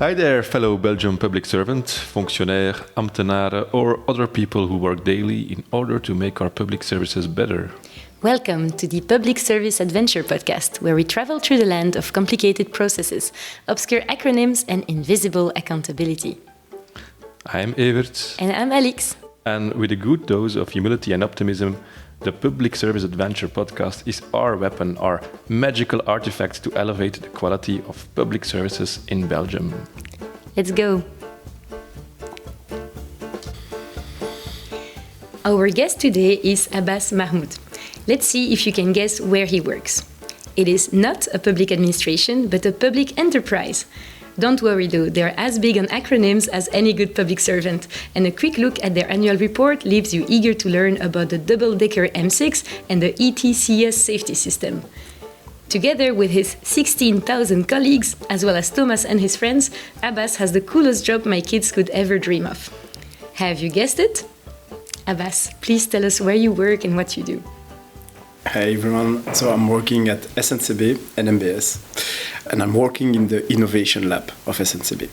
Hi there, fellow Belgian public servant, fonctionnaire, ambtenaren, or other people who work daily in order to make our public services better. Welcome to the Public Service Adventure podcast, where we travel through the land of complicated processes, obscure acronyms, and invisible accountability. I'm Evert. And I'm Alix. And with a good dose of humility and optimism, the Public Service Adventure podcast is our weapon, our magical artifact to elevate the quality of public services in Belgium. Let's go. Our guest today is Abbas Mahmud. Let's see if you can guess where he works. It is not a public administration, but a public enterprise. Don't worry though, they're as big on acronyms as any good public servant, and a quick look at their annual report leaves you eager to learn about the double-decker M6 and the ETCS safety system. Together with his 16,000 colleagues, as well as Thomas and his friends, Abbas has the coolest job my kids could ever dream of. Have you guessed it? Abbas, please tell us where you work and what you do. Hi everyone, so I'm working at SNCB and MBS, and I'm working in the innovation lab of SNCB.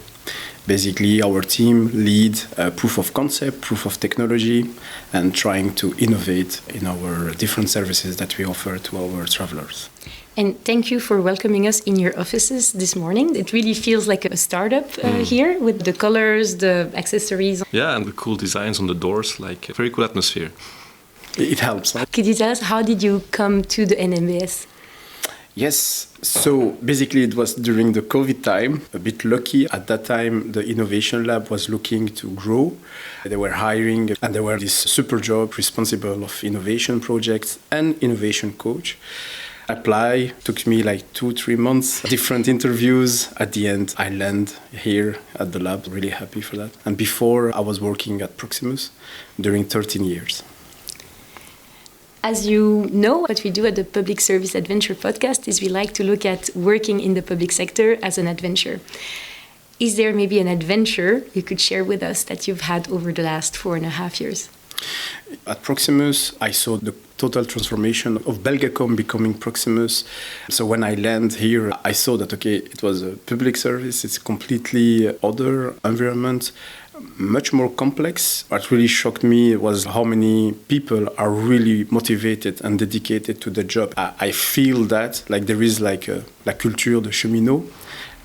Basically, our team lead proof of concept, proof of technology, and trying to innovate in our different services that we offer to our travelers. And thank you for welcoming us in your offices this morning. It really feels like a startup here with the colors, the accessories. Yeah, and the cool designs on the doors, like a very cool atmosphere. It helps. Could you tell us, how did you come to the NMBS? Yes, so basically it was during the COVID time, a bit lucky. At that time, the innovation lab was looking to grow. They were hiring, and there were this super job responsible of innovation projects and innovation coach. Apply took me like 2-3 months, different interviews. At the end, I land here at the lab, really happy for that. And before, I was working at Proximus during 13 years. As you know, what we do at the Public Service Adventure podcast is we like to look at working in the public sector as an adventure. Is there maybe an adventure you could share with us that you've had over the last 4.5 years? At Proximus, I saw the total transformation of Belgacom becoming Proximus. So when I land here, I saw that, okay, it was a public service, it's a completely other environment, much more complex. What really shocked me was how many people are really motivated and dedicated to the job. I feel that like there is like a la culture de cheminot,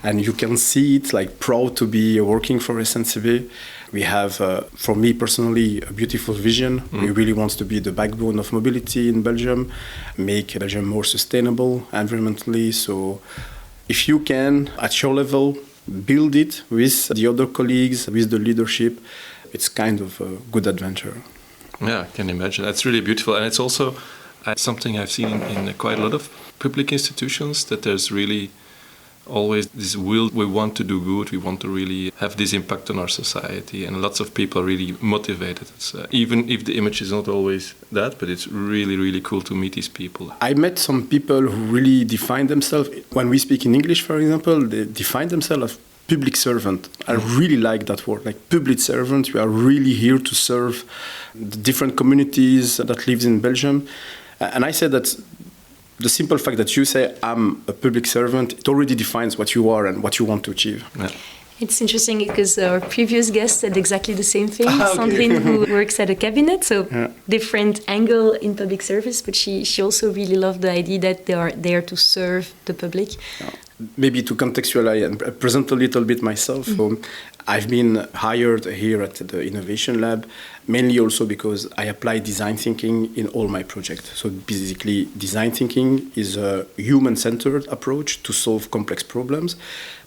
and you can see it like proud to be working for SNCB. We have, for me personally, a beautiful vision. We really want to be the backbone of mobility in Belgium, make Belgium more sustainable environmentally. So if you can, at your level, build it with the other colleagues, with the leadership, it's kind of a good adventure. Yeah, I can imagine. That's really beautiful. And it's also something I've seen in quite a lot of public institutions, that there's really always this will, we want to do good, we want to really have this impact on our society, and lots of people are really motivated. Even if the image is not always that, but it's really, really cool to meet these people. I met some people who really define themselves, when we speak in English, for example, they define themselves as public servant. I really like that word, like public servant. We are really here to serve the different communities that live in Belgium. And I said that the simple fact that you say, I'm a public servant, it already defines what you are and what you want to achieve. Yeah. It's interesting because our previous guest said exactly the same thing. Okay. Sandrine, who works at a cabinet, so different angle in public service, but she also really loved the idea that they are there to serve the public. Maybe to contextualize and present a little bit myself. I've been hired here at the Innovation Lab, mainly also because I apply design thinking in all my projects. So basically, design thinking is a human-centered approach to solve complex problems,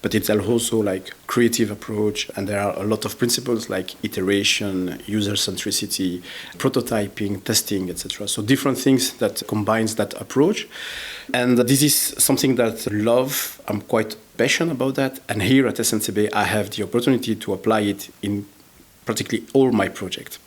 but it's also like creative approach, and there are a lot of principles like iteration, user centricity, prototyping, testing, etc. So different things that combines that approach. And this is something that I love. I'm quite passionate about that. And here at SNCB, I have the opportunity to apply it in practically all my projects.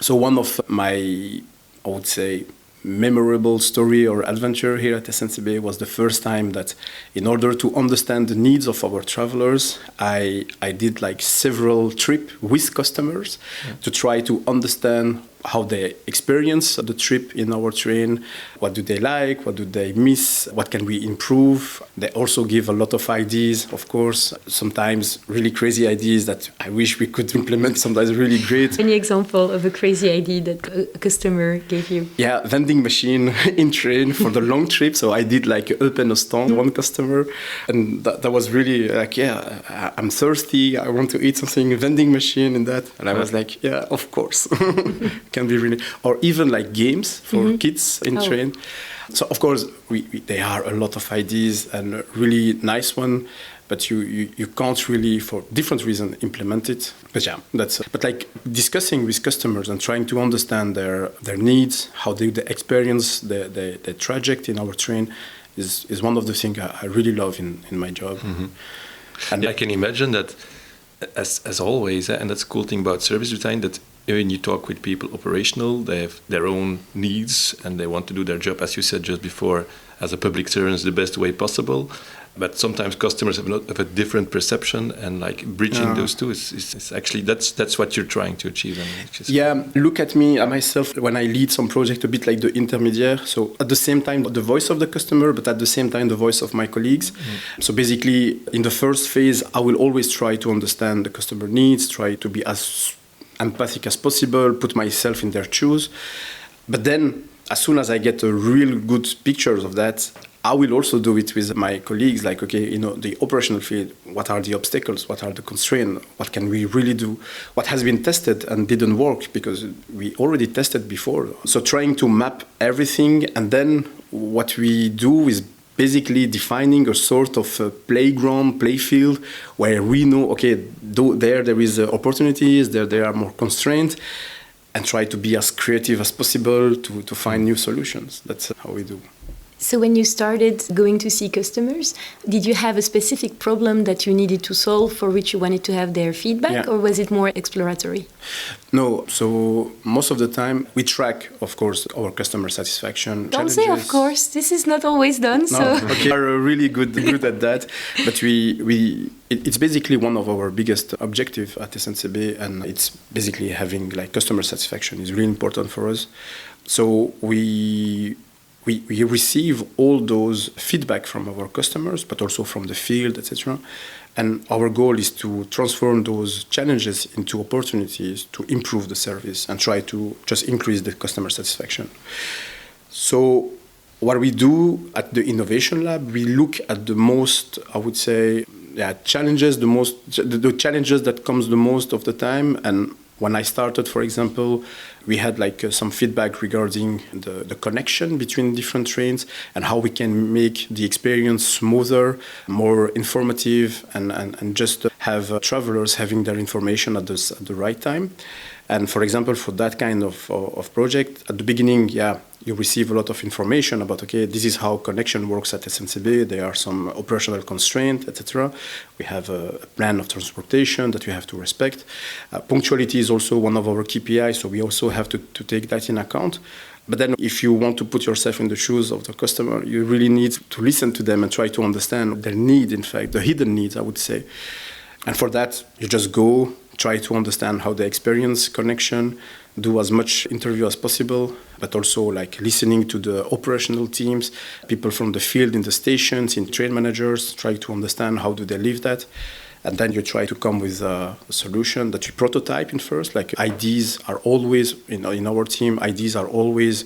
So one of my, I would say, memorable story or adventure here at SNCB was the first time that in order to understand the needs of our travelers, I did like several trips with customers to try to understand how they experience the trip in our train, what do they like, what do they miss, what can we improve. They also give a lot of ideas, of course, sometimes really crazy ideas that I wish we could implement, sometimes really great. Any example of a crazy idea that a customer gave you? Yeah, vending machine in train for the long trip. So I did like open a stand, one customer, and that was really like, yeah, I'm thirsty, I want to eat something, a vending machine and that. And I was like, yeah, of course. Can be really, or even like games for kids in train. So of course, there are a lot of ideas and a really nice one, but you can't really, for different reasons, implement it. But yeah, but like discussing with customers and trying to understand their needs, how they experience the trajectory in our train is one of the things I really love in my job. And I can imagine that, as always, and that's the cool thing about service design, that when you talk with people operational, they have their own needs and they want to do their job, as you said just before, as a public servant, the best way possible. But sometimes customers have a different perception, and like bridging those two is actually that's what you're trying to achieve. Yeah, look at me, at myself, when I lead some project, a bit like the intermediaire. So at the same time, the voice of the customer, but at the same time, the voice of my colleagues. So basically, in the first phase, I will always try to understand the customer needs, try to be as empathic as possible, put myself in their shoes. But then, as soon as I get a real good pictures of that, I will also do it with my colleagues, like, okay, the operational field, what are the obstacles, what are the constraints, what can we really do, what has been tested and didn't work, because we already tested before. So trying to map everything, and then what we do is basically defining a sort of a playground, playfield, where we know, okay, there is opportunities, there are more constraints, and try to be as creative as possible to find new solutions. That's how we do. So when you started going to see customers, did you have a specific problem that you needed to solve for which you wanted to have their feedback, or was it more exploratory? No, so most of the time we track, of course, our customer satisfaction Don't challenges. say of course, this is not always done. No, okay. We are really good at that, but it's basically one of our biggest objectives at SNCB, and it's basically having like customer satisfaction is really important for us. So we receive all those feedback from our customers, but also from the field, etc. And our goal is to transform those challenges into opportunities to improve the service and try to just increase the customer satisfaction. So what we do at the Innovation Lab, we look at the most, I would say, challenges, the challenges that comes the most of the time. And when I started, for example, we had like some feedback regarding the connection between different trains and how we can make the experience smoother, more informative, and just have travelers having their information at the right time. And for example, for that kind of project, at the beginning, you receive a lot of information about, okay, this is how connection works at SNCB. There are some operational constraints, etc. We have a plan of transportation that we have to respect. Punctuality is also one of our KPIs, so we also have to take that in account. But then if you want to put yourself in the shoes of the customer, you really need to listen to them and try to understand their need, in fact, the hidden needs, I would say. And for that, you just go, try to understand how they experience connection, do as much interview as possible, but also like listening to the operational teams, people from the field in the stations, in train managers, try to understand how do they live that. And then you try to come with a solution that you prototype in first. Like ideas are always, in our team, ideas are always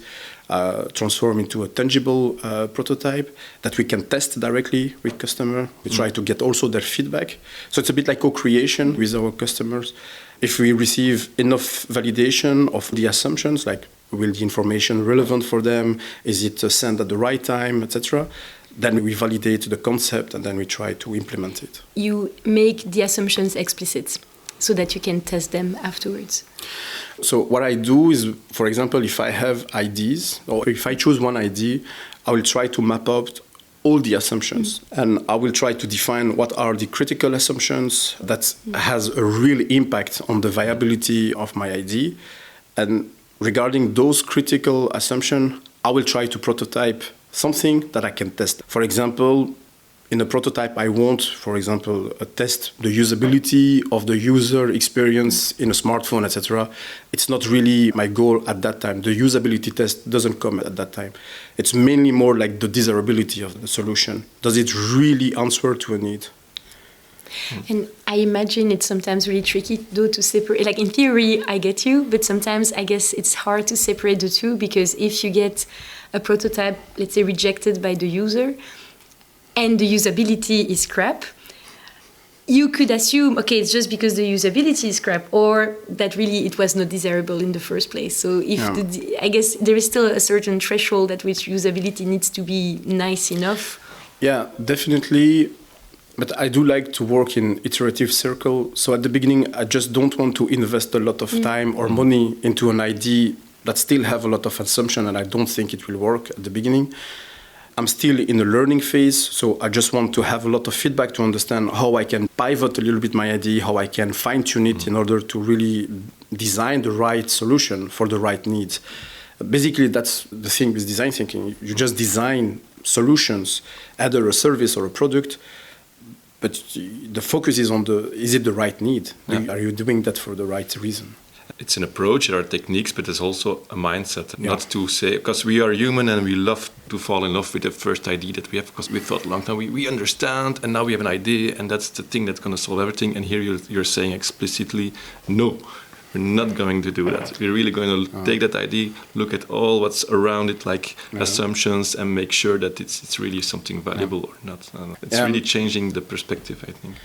transformed into a tangible prototype that we can test directly with customer. We try to get also their feedback. So it's a bit like co-creation with our customers. If we receive enough validation of the assumptions, like will the information relevant for them, is it sent at the right time, etc., then we validate the concept and then we try to implement it. You make the assumptions explicit so that you can test them afterwards. So what I do is, for example, if I have ideas, or if I choose one idea, I will try to map out all the assumptions. And I will try to define what are the critical assumptions that has a real impact on the viability of my idea. And regarding those critical assumptions, I will try to prototype something that I can test. For example, In a prototype, I want, for example, test the usability of the user experience in a smartphone, etc. It's not really my goal at that time. The usability test doesn't come at that time. It's mainly more like the desirability of the solution. Does it really answer to a need? And I imagine it's sometimes really tricky, though, to separate. Like in theory, I get you, but sometimes I guess it's hard to separate the two, because if you get a prototype, let's say, rejected by the user, and the usability is crap, you could assume, okay, it's just because the usability is crap, or that really it was not desirable in the first place. So I guess there is still a certain threshold at which usability needs to be nice enough. Yeah, definitely. But I do like to work in iterative circle. So at the beginning, I just don't want to invest a lot of time or money into an idea that still have a lot of assumption, and I don't think it will work at the beginning. I'm still in a learning phase, so I just want to have a lot of feedback to understand how I can pivot a little bit my idea, how I can fine-tune it in order to really design the right solution for the right needs. Basically, that's the thing with design thinking. You just design solutions, either a service or a product, but the focus is on is it the right need? Are you doing that for the right reason? It's an approach, there are techniques, but there's also a mindset. Not to say, because we are human and we love to fall in love with the first idea that we have, because we thought a long time, we understand, and now we have an idea, and that's the thing that's going to solve everything. And here you're saying explicitly, no, we're not going to do that. We're really going to take that idea, look at all what's around it, like assumptions, and make sure that it's really something valuable or not. It's really changing the perspective, I think.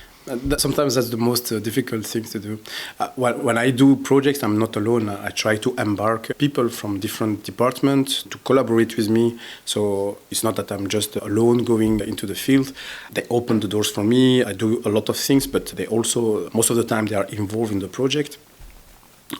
Sometimes that's the most difficult thing to do. When I do projects, I'm not alone. I try to embark people from different departments to collaborate with me. So it's not that I'm just alone going into the field. They open the doors for me. I do a lot of things, but they also, most of the time, they are involved in the project.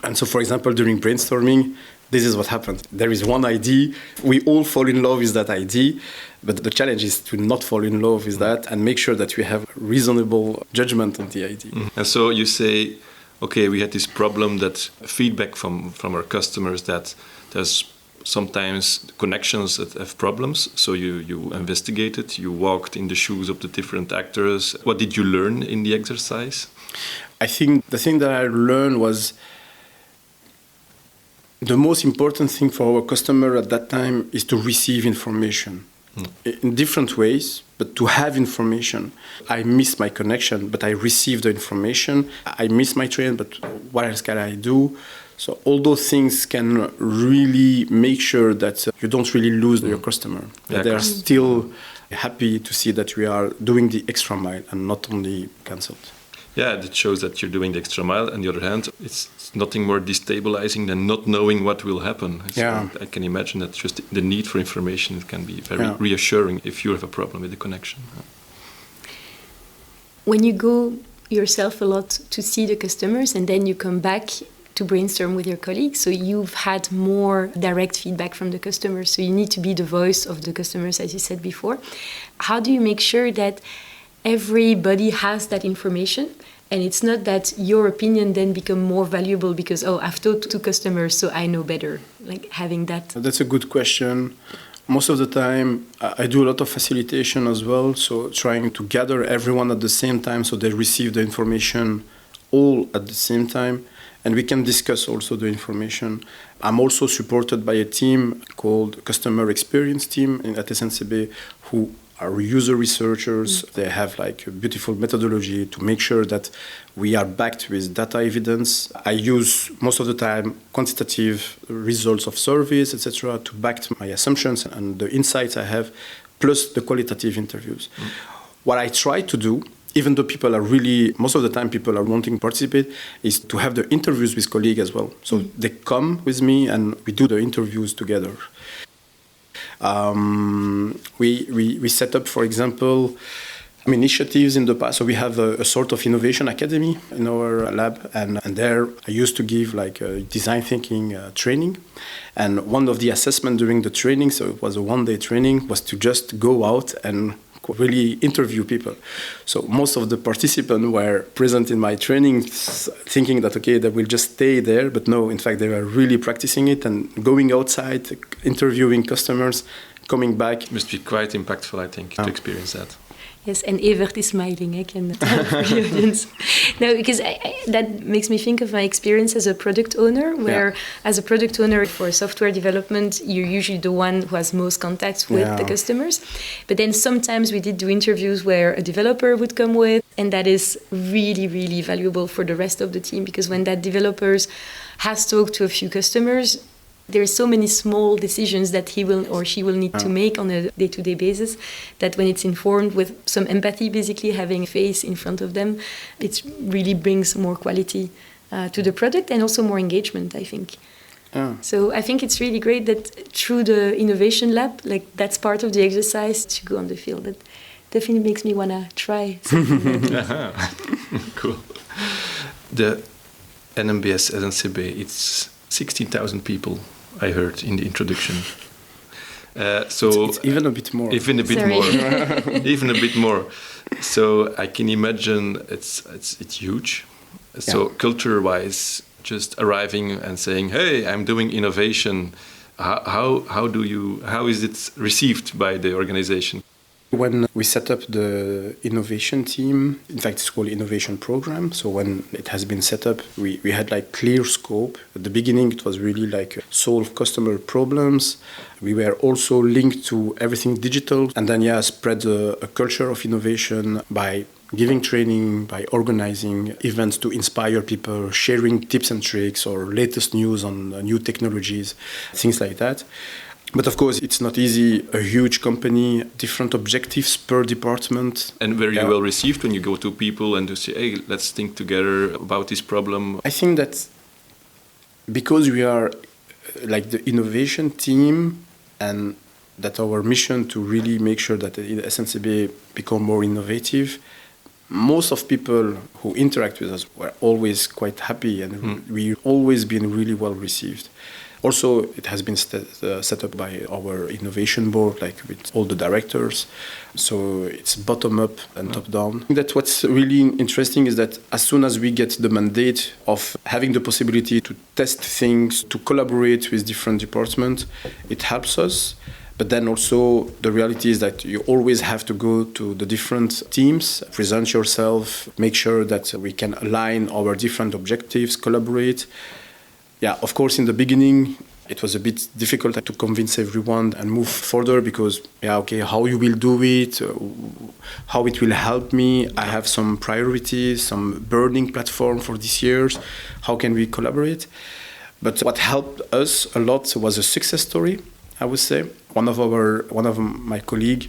And so, for example, during brainstorming, this is what happens. There is one idea. We all fall in love with that idea. But the challenge is to not fall in love with that and make sure that we have reasonable judgment on the idea. And so you say, okay, we had this problem, that feedback from our customers, that there's sometimes connections that have problems. So you investigated, you walked in the shoes of the different actors. What did you learn in the exercise? I think the thing that I learned was the most important thing for our customer at that time is to receive information. In different ways, but to have information. I miss my connection, but I receive the information. I miss my train, but what else can I do? So all those things can really make sure that you don't really lose your customer. That they are still happy to see that we are doing the extra mile and not only cancelled. Yeah, that shows that you're doing the extra mile. On the other hand, it's nothing more destabilizing than not knowing what will happen. So I can imagine that just the need for information, it can be very reassuring if you have a problem with the connection. When you go yourself a lot to see the customers and then you come back to brainstorm with your colleagues, so you've had more direct feedback from the customers, so you need to be the voice of the customers, as you said before. How do you make sure that everybody has that information, and it's not that your opinion then become more valuable because, I've talked to customers, so I know better, like having that? That's a good question. Most of the time, I do a lot of facilitation as well, so trying to gather everyone at the same time so they receive the information all at the same time, and we can discuss also the information. I'm also supported by a team called Customer Experience Team at SNCB, who are user researchers. They have like a beautiful methodology to make sure that we are backed with data evidence. I use most of the time quantitative results of surveys, etc., to back my assumptions and the insights I have, plus the qualitative interviews. What I try to do, even though people are really, most of the time people are wanting to participate, is to have the interviews with colleagues as well. So they come with me and we do the interviews together. We set up, for example, initiatives in the past. So we have a sort of innovation academy in our lab, and there I used to give like a design thinking training. And one of the assessments during the training, so it was a one-day training, was to just go out and really interview people. So most of the participants were present in my training thinking that, okay, they will just stay there. But no, in fact, they were really practicing it and going outside, interviewing customers, coming back. It must be quite impactful, I think, to experience that. Yes, and Evert is smiling. I can tell for the audience. No, because that makes me think of my experience as a product owner, where as a product owner for software development, you're usually the one who has most contacts with the customers. But then sometimes we did do interviews where a developer would come with, and that is really, really valuable for the rest of the team, because when that developer has talked to a few customers, there are so many small decisions that he will or she will need to make on a day-to-day basis, that when it's informed with some empathy, basically having a face in front of them, it really brings more quality to the product and also more engagement, I think. So I think it's really great that through the innovation lab, like that's part of the exercise to go on the field. That definitely makes me want to try something like this. Cool. The NMBS SNCB, it's 16,000 people, I heard in the introduction. So it's even a bit more. Even a bit Sorry. more. Even a bit more. So I can imagine it's huge. So culture-wise, just arriving and saying, "Hey, I'm doing innovation." How is it received by the organization? When we set up the innovation team, in fact, it's called innovation program. So when it has been set up, we had like clear scope. At the beginning, it was really like solve customer problems. We were also linked to everything digital, and then spread a culture of innovation by giving training, by organizing events to inspire people, sharing tips and tricks or latest news on new technologies, things like that. But of course, it's not easy. A huge company, different objectives per department. And very well received when you go to people and you say, "Hey, let's think together about this problem." I think that because we are like the innovation team, and that our mission to really make sure that the SNCB become more innovative, most of people who interact with us were always quite happy, and we've always been really well received. Also, it has been set up by our innovation board, like with all the directors. So it's bottom up and top down. That's what's really interesting, is that as soon as we get the mandate of having the possibility to test things, to collaborate with different departments, it helps us. But then also the reality is that you always have to go to the different teams, present yourself, make sure that we can align our different objectives, collaborate. Yeah, of course, in the beginning, it was a bit difficult to convince everyone and move further because, how you will do it, how it will help me. I have some priorities, some burning platform for this year. How can we collaborate? But what helped us a lot was a success story, I would say. One of my colleagues,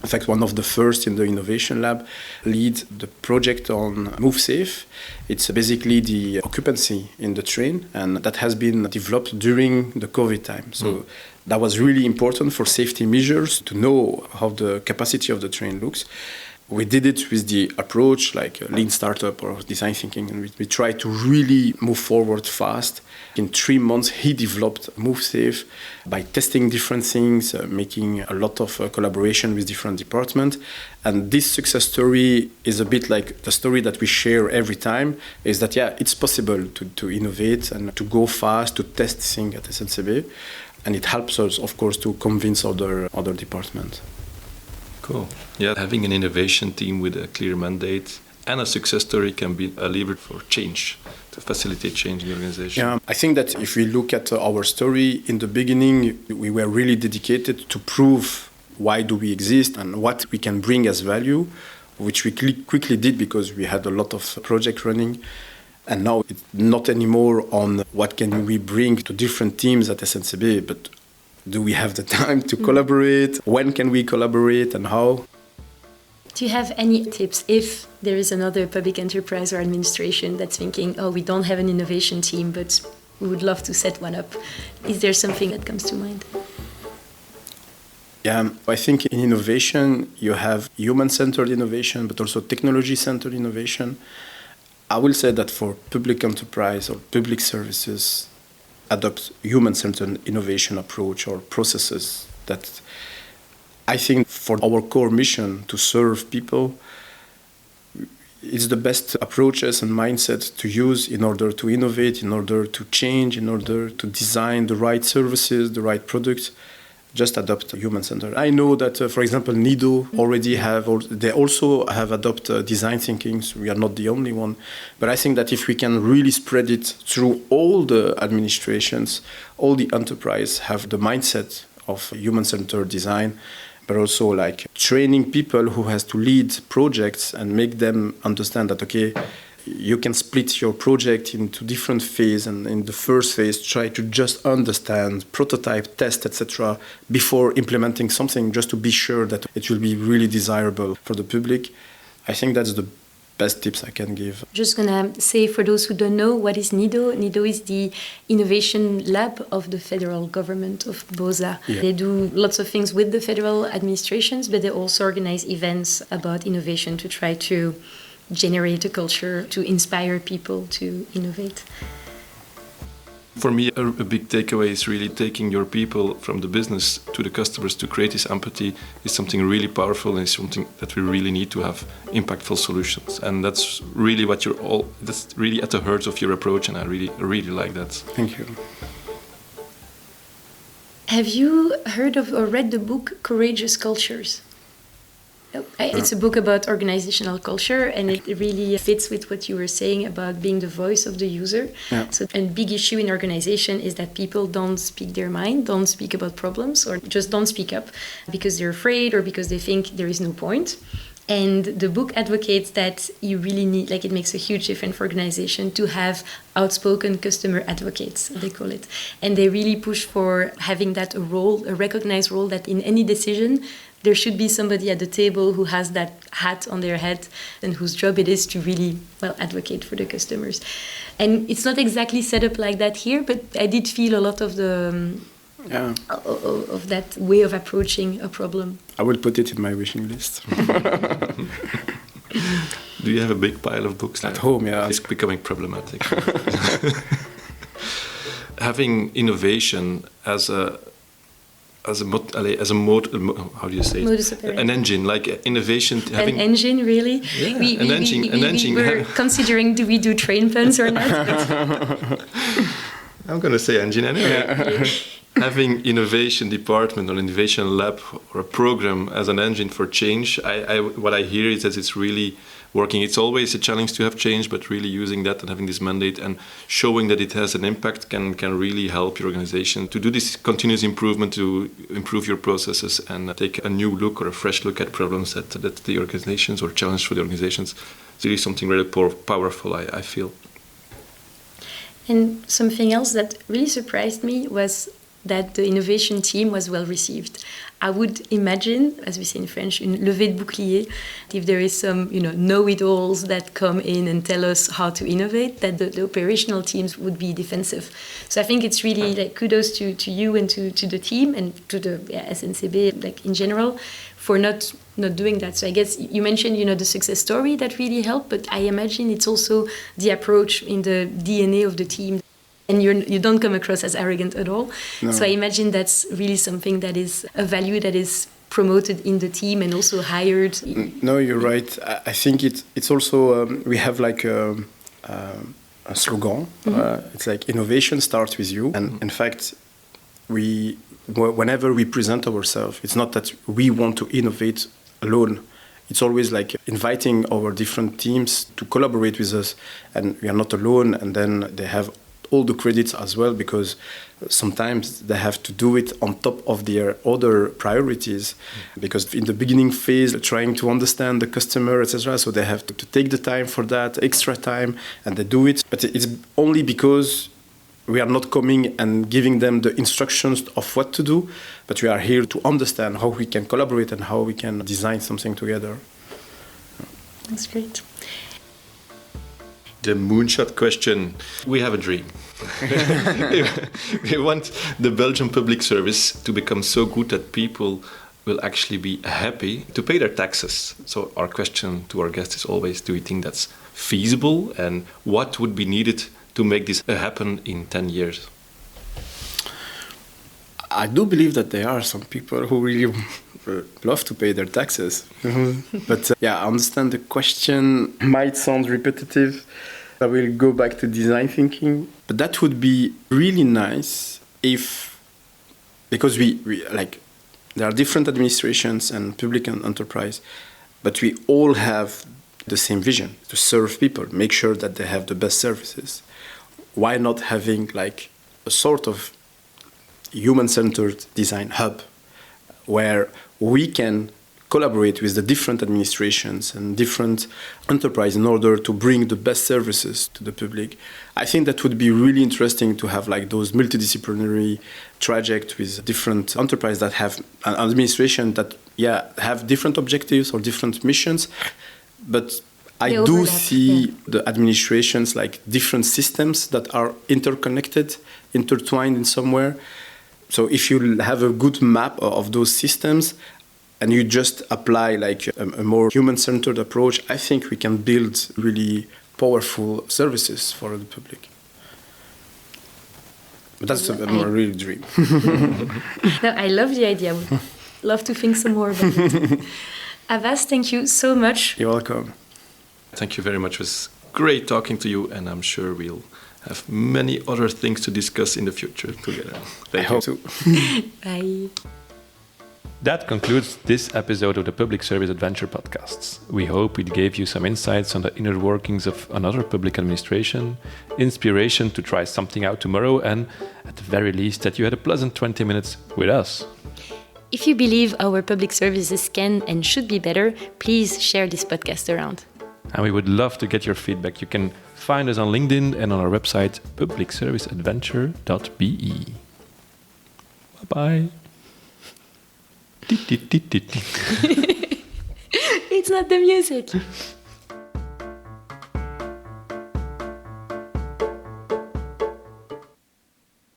in fact, one of the first in the innovation lab, lead the project on MoveSafe. It's basically the occupancy in the train, and that has been developed during the COVID time. So that was really important for safety measures to know how the capacity of the train looks. We did it with the approach like lean startup or design thinking, and we tried to really move forward fast. In 3 months, he developed MoveSafe by testing different things, making a lot of collaboration with different departments. And this success story is a bit like the story that we share every time, is that, it's possible to innovate and to go fast, to test things at SNCB. And it helps us, of course, to convince other departments. Cool. Yeah, having an innovation team with a clear mandate and a success story can be a lever for change, to facilitate change in the organization. Yeah, I think that if we look at our story, in the beginning, we were really dedicated to prove why do we exist and what we can bring as value, which we quickly did because we had a lot of projects running. And now it's not anymore on what can we bring to different teams at SNCB, but do we have the time to collaborate? When can we collaborate and how? Do you have any tips if there is another public enterprise or administration that's thinking, we don't have an innovation team, but we would love to set one up? Is there something that comes to mind? Yeah, I think in innovation, you have human-centered innovation, but also technology-centered innovation. I will say that for public enterprise or public services, adopt human-centered innovation approach or processes that I think for our core mission to serve people, it's the best approaches and mindset to use in order to innovate, in order to change, in order to design the right services, the right products. just adopt human-centered. I know that, for example, Nido already they also have adopted design thinking. So we are not the only one. But I think that if we can really spread it through all the administrations, all the enterprise have the mindset of human-centered design, but also like training people who has to lead projects and make them understand that, okay, you can split your project into different phases, and in the first phase try to just understand, prototype, test, etc. before implementing something, just to be sure that it will be really desirable for the public. I think that's the best tips I can give. Just gonna say, for those who don't know, what is Nido? Nido is the innovation lab of the federal government of BOZA. Yeah. They do lots of things with the federal administrations, but they also organize events about innovation to try to generate a culture to inspire people to innovate. For me, a big takeaway is really taking your people from the business to the customers to create this empathy is something really powerful, and is something that we really need to have impactful solutions. And that's really that's really at the heart of your approach, and I really like that. Thank you. Have you heard of or read the book Courageous Cultures? It's a book about organizational culture, and it really fits with what you were saying about being the voice of the user. Yeah. So a big issue in organization is that people don't speak their mind, don't speak about problems, or just don't speak up because they're afraid or because they think there is no point. And the book advocates that you really need, like, it makes a huge difference for organization to have outspoken customer advocates, they call it. And they really push for having that a recognized role, that in any decision, there should be somebody at the table who has that hat on their head and whose job it is to really, advocate for the customers. And it's not exactly set up like that here, but I did feel a lot of of that way of approaching a problem. I will put it in my wishing list. Do you have a big pile of books at home? Yeah, it's becoming problematic. Having innovation as a mode, how do you say it? Modus operandi. An engine, like innovation. An engine, really? Yeah, an engine. We were considering, do we do train puns or not? I'm going to say engine anyway. Yeah. Having innovation department or innovation lab or a program as an engine for change, what I hear is that it's really working. It's always a challenge to have change, but really using that and having this mandate and showing that it has an impact can really help your organization to do this continuous improvement, to improve your processes and take a new look or a fresh look at problems that the organizations or challenge for the organizations. It's really something really powerful, I feel. And something else that really surprised me was that the innovation team was well received. I would imagine, as we say in French, une levée de bouclier, if there is some, know-it-alls that come in and tell us how to innovate, that the operational teams would be defensive. So I think it's really kudos to you and to the team and to the SNCB in general for not doing that. So I guess you mentioned, the success story that really helped, but I imagine it's also the approach in the DNA of the team. And you don't come across as arrogant at all. No. So I imagine that's really something that is a value that is promoted in the team and also hired. No, you're right. I think it's also, we have a slogan. Mm-hmm. It's like innovation starts with you. And in fact, whenever we present ourselves, it's not that we want to innovate alone. It's always like inviting our different teams to collaborate with us. And we are not alone. And then they have all the credits as well, because sometimes they have to do it on top of their other priorities, because in the beginning phase trying to understand the customer, etc., so they have to take the time for that extra time, and they do it, but it's only because we are not coming and giving them the instructions of what to do, but we are here to understand how we can collaborate and how we can design something together. That's great. The moonshot question. We have a dream. We want the Belgian public service to become so good that people will actually be happy to pay their taxes. So our question to our guests is always, do you think that's feasible? And what would be needed to make this happen in 10 years? I do believe that there are some people who really love to pay their taxes. But I understand the question might sound repetitive. I will go back to design thinking. But that would be really nice because we There are different administrations and public enterprise, but we all have the same vision, to serve people, make sure that they have the best services. Why not having like a sort of human-centered design hub where we can collaborate with the different administrations and different enterprises in order to bring the best services to the public? I think that would be really interesting to have like those multidisciplinary trajects with different enterprises that have an administration that have different objectives or different missions, but I do see the administrations like different systems that are interconnected, intertwined in somewhere. So if you have a good map of those systems and you just apply like a more human-centered approach, I think we can build really powerful services for the public. But that's a real dream. No, I love the idea. I would love to think some more about it. Abbas, thank you so much. You're welcome. Thank you very much. It was great talking to you, and I'm sure we'll have many other things to discuss in the future together. I hope so. Bye. That concludes this episode of the Public Service Adventure podcasts. We hope it gave you some insights on the inner workings of another public administration, inspiration to try something out tomorrow, and at the very least that you had a pleasant 20 minutes with us. If you believe our public services can and should be better, please share this podcast around. And we would love to get your feedback. You can find us on LinkedIn and on our website, publicserviceadventure.be. Bye-bye. It's not the music.